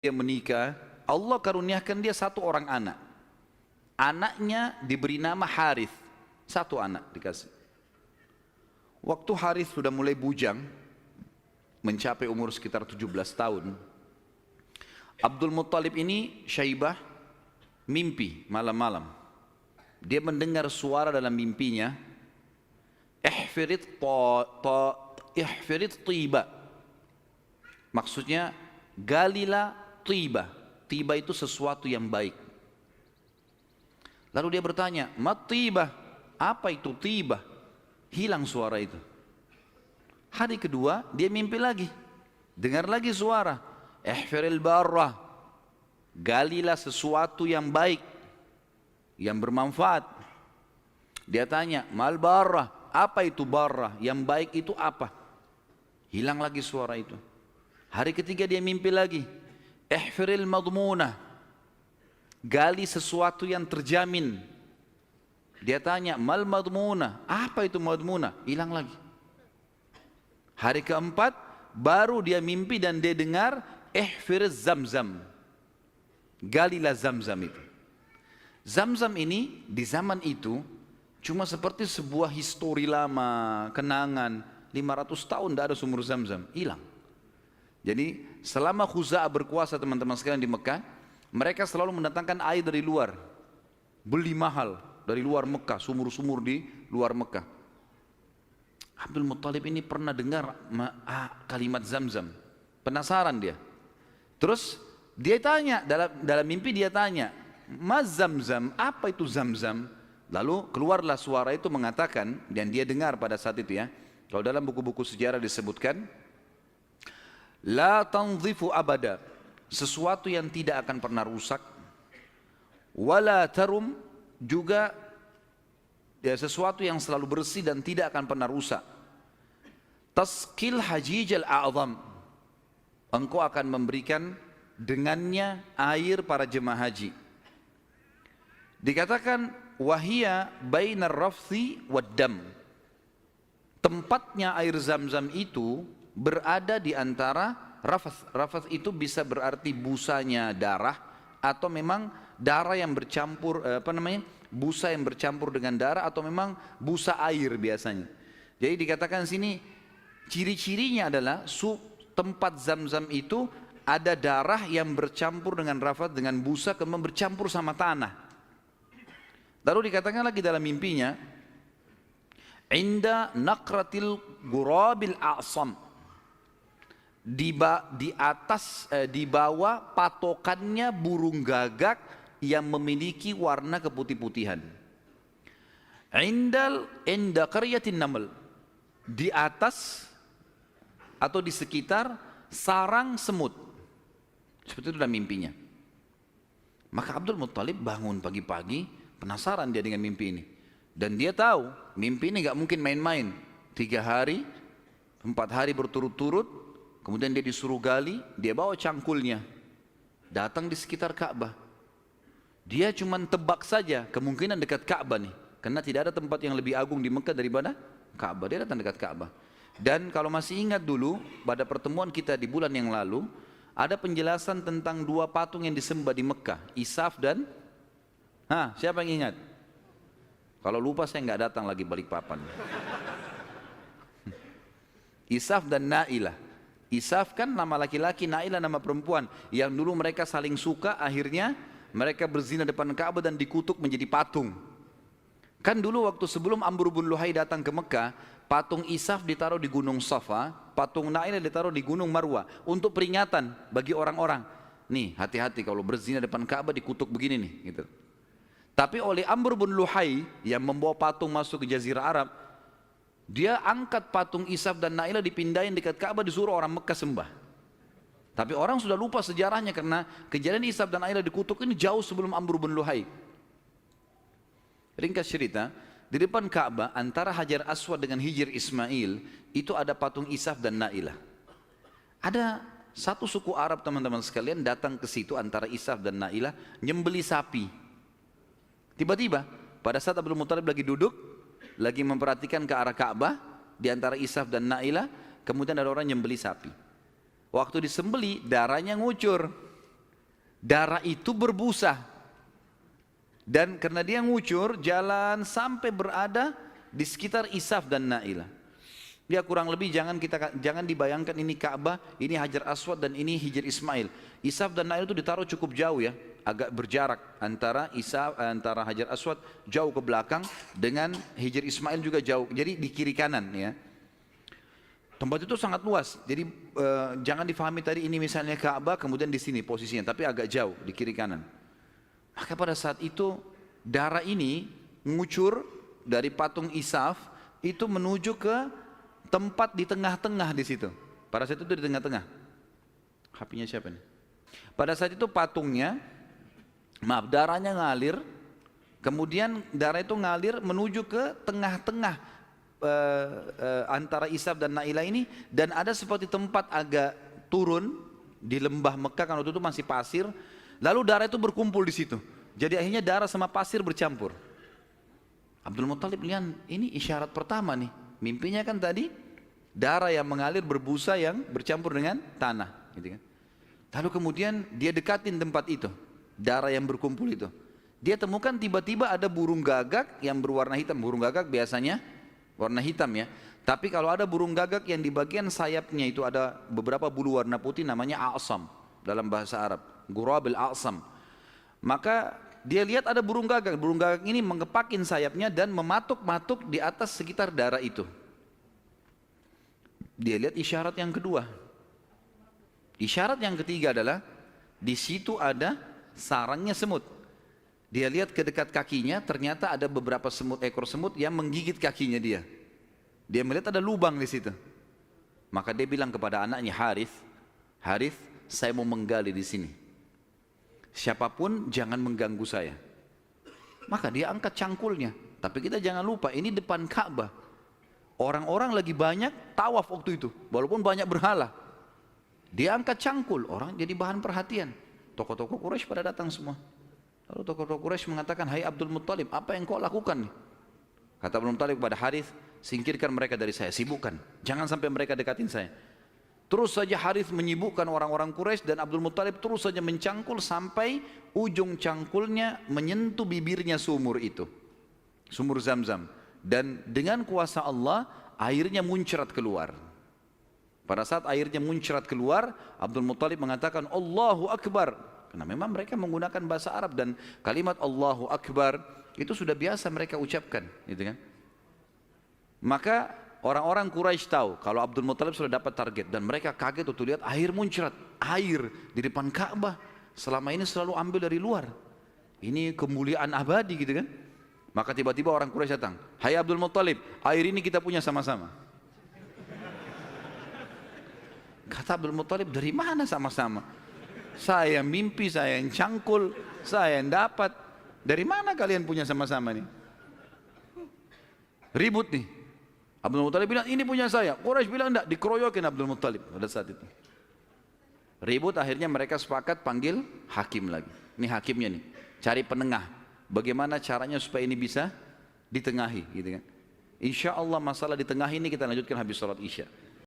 dia menikah, Allah karuniakan dia satu orang anak. Anaknya diberi nama Harith, satu anak dikasih. Waktu Harith sudah mulai bujang, mencapai umur sekitar 17 tahun, Abdul Muttalib ini Syaibah mimpi malam-malam. Dia mendengar suara dalam mimpinya, ihfirit tiba. Maksudnya galilah tiba. Tiba itu sesuatu yang baik. Lalu dia bertanya, mat tiba? Apa itu tiba? Hilang suara itu. Hari kedua dia mimpi lagi. Dengar lagi suara, ihfiril barrah. Galilah sesuatu yang baik, yang bermanfaat. Dia tanya, mal barrah? Apa itu barrah? Yang baik itu apa? Hilang lagi suara itu. Hari ketiga dia mimpi lagi, ihfiril madmunah. Gali sesuatu yang terjamin. Dia tanya, mal madmunah? Apa itu madmunah? Hilang lagi. Hari keempat baru dia mimpi dan dia dengar ihfiriz zamzam. Galilah zamzam itu. Zamzam ini di zaman itu cuma seperti sebuah histori lama, kenangan. 500 tahun tidak ada sumur zamzam, hilang. Jadi selama Khuza'ah berkuasa teman-teman sekalian di Mekah, mereka selalu mendatangkan air dari luar, beli mahal dari luar Mekah, sumur-sumur di luar Mekah. Abdul Muttalib ini pernah dengar kalimat zamzam, penasaran dia. Terus dia tanya, dalam mimpi dia tanya, mas zamzam, apa itu zamzam? Lalu keluarlah suara itu mengatakan, dan dia dengar pada saat itu ya, kalau dalam buku-buku sejarah disebutkan, la tanzifu abada, sesuatu yang tidak akan pernah rusak, wala tarum, juga ya, sesuatu yang selalu bersih dan tidak akan pernah rusak. Taskil hajijal a'zam, engkau akan memberikan dengannya air para jemaah haji. Dikatakan wahia bainar rafthi waddam, tempatnya air zam-zam itu berada di antara rafath. Rafath itu bisa berarti busanya darah, atau memang darah yang bercampur, busa yang bercampur dengan darah, atau memang busa air biasanya. Jadi dikatakan sini ciri-cirinya adalah tempat zam-zam itu ada darah yang bercampur dengan rafath, dengan busa, kemudian bercampur sama tanah. Lalu dikatakan lagi dalam mimpinya, inda naqratil gurabil a'sam, di bawah patokannya burung gagak yang memiliki warna keputih-putihan. Inda qaryatin naml, di atas atau di sekitar sarang semut. Seperti itu dalam mimpinya. Maka Abdul Muttalib bangun pagi-pagi, penasaran dia dengan mimpi ini. Dan dia tahu mimpi ini gak mungkin main-main. 3 hari, 4 hari berturut-turut, kemudian dia disuruh gali, dia bawa cangkulnya, datang di sekitar Ka'bah. Dia cuma tebak saja kemungkinan dekat Ka'bah nih, karena tidak ada tempat yang lebih agung di Mekah daripada Ka'bah. Dia datang dekat Ka'bah. Dan kalau masih ingat dulu pada pertemuan kita di bulan yang lalu, ada penjelasan tentang 2 patung yang disembah di Mekah, Isaf dan siapa yang ingat? Kalau lupa saya nggak datang lagi Balikpapan. Isaf dan Nailah. Isaf kan nama laki-laki, Nailah nama perempuan. Yang dulu mereka saling suka, akhirnya mereka berzina depan Ka'bah dan dikutuk menjadi patung. Kan dulu waktu sebelum Amr bin Luhai datang ke Mekah, patung Isaf ditaruh di Gunung Safa, patung Nailah ditaruh di Gunung Marwah, untuk peringatan bagi orang-orang. Nih hati-hati kalau berzina depan Ka'bah dikutuk begini nih gitu. Tapi oleh Amr bin Luhai yang membawa patung masuk ke Jazirah Arab, dia angkat patung Isaf dan Nailah, dipindahin dekat Ka'bah, disuruh orang Mekah sembah. Tapi orang sudah lupa sejarahnya karena kejadian Isaf dan Nailah dikutuk ini jauh sebelum Amr bin Luhai. Ringkas cerita, di depan Ka'bah antara Hajar Aswad dengan Hijr Ismail itu ada patung Isaf dan Nailah. Ada satu suku Arab teman-teman sekalian datang ke situ antara Isaf dan Nailah, nyembeli sapi. Tiba-tiba pada saat Abdul Muttalib lagi duduk, lagi memperhatikan ke arah Ka'bah di antara Isaf dan Nailah, kemudian ada orang nyembeli sapi. Waktu disembeli darahnya ngucur. Darah itu berbusa. Dan karena dia ngucur, jalan sampai berada di sekitar Isaf dan Na'ilah. Dia kurang lebih jangan dibayangkan ini Ka'bah, ini Hajar Aswad dan ini Hijr Ismail. Isaf dan Na'ilah itu ditaruh cukup jauh ya, agak berjarak antara antara Hajar Aswad jauh ke belakang dengan Hijr Ismail juga jauh. Jadi di kiri kanan ya. Tempat itu sangat luas. Jadi jangan difahami tadi ini misalnya Ka'bah kemudian di sini posisinya, tapi agak jauh di kiri kanan. Maka pada saat itu darah ini ngucur dari patung Isaf itu menuju ke tempat di tengah-tengah di situ. Pada saat itu di tengah-tengah. HP-nya siapa nih? Pada saat itu patungnya, darahnya ngalir, kemudian darah itu ngalir menuju ke tengah-tengah antara Isaf dan Na'ilah ini, dan ada seperti tempat agak turun di lembah Mekah kan waktu itu masih pasir, lalu darah itu berkumpul di situ. Jadi akhirnya darah sama pasir bercampur. Abdul Muttalib lihat ini isyarat pertama nih. Mimpinya kan tadi darah yang mengalir berbusa yang bercampur dengan tanah, gitu kan. Lalu kemudian dia dekatin tempat itu, darah yang berkumpul itu. Dia temukan tiba-tiba ada burung gagak yang berwarna hitam. Burung gagak biasanya warna hitam ya. Tapi kalau ada burung gagak yang di bagian sayapnya itu ada beberapa bulu warna putih, namanya a'sam dalam bahasa Arab, Ghurabil a'sam. Maka dia lihat ada burung gagak. Burung gagak ini mengepakin sayapnya dan mematuk-matuk di atas sekitar darah itu. Dia lihat isyarat yang kedua. Isyarat yang ketiga adalah di situ ada sarangnya semut. Dia lihat ke dekat kakinya, ternyata ada beberapa ekor semut yang menggigit kakinya dia. Dia melihat ada lubang di situ. Maka dia bilang kepada anaknya Harith, saya mau menggali di sini. Siapapun jangan mengganggu saya. Maka dia angkat cangkulnya. Tapi kita jangan lupa, ini depan Ka'bah. Orang-orang lagi banyak tawaf waktu itu, walaupun banyak berhala. Dia angkat cangkul, orang jadi bahan perhatian. Tokoh-tokoh Quraisy pada datang semua. Lalu tokoh-tokoh Quraisy mengatakan, hai Abdul Muttalib, apa yang kau lakukan nih? Kata Abdul Muttalib kepada Harith, singkirkan mereka dari saya, sibukkan. Jangan sampai mereka dekatin saya. Terus saja Harith menyibukkan orang-orang Quraisy dan Abdul Muttalib terus saja mencangkul sampai ujung cangkulnya menyentuh bibirnya sumur itu. Sumur Zamzam. Dan dengan kuasa Allah, airnya muncrat keluar. Pada saat airnya muncrat keluar, Abdul Muttalib mengatakan, Allahu Akbar. Karena memang mereka menggunakan bahasa Arab dan kalimat Allahu Akbar itu sudah biasa mereka ucapkan, gitu kan? Maka orang-orang Quraisy tahu kalau Abdul Muttalib sudah dapat target dan mereka kaget waktu lihat air muncrat, air di depan Ka'bah. Selama ini selalu ambil dari luar. Ini kemuliaan abadi, gitu kan? Maka tiba-tiba orang Quraisy datang, hai Abdul Muttalib, air ini kita punya sama-sama. Kata Abdul Muttalib, dari mana sama-sama? Saya mimpi, saya yang cangkul, saya yang dapat. Dari mana kalian punya sama-sama nih? Ribut nih. Abdul Muttalib bilang, ini punya saya. Quraisy bilang enggak, dikeroyokin Abdul Muttalib pada saat itu. Ribut, akhirnya mereka sepakat panggil hakim lagi. Ini hakimnya nih, cari penengah. Bagaimana caranya supaya ini bisa ditengahi, gitu kan? Insya Allah masalah ditengahi ini kita lanjutkan habis sholat Isya.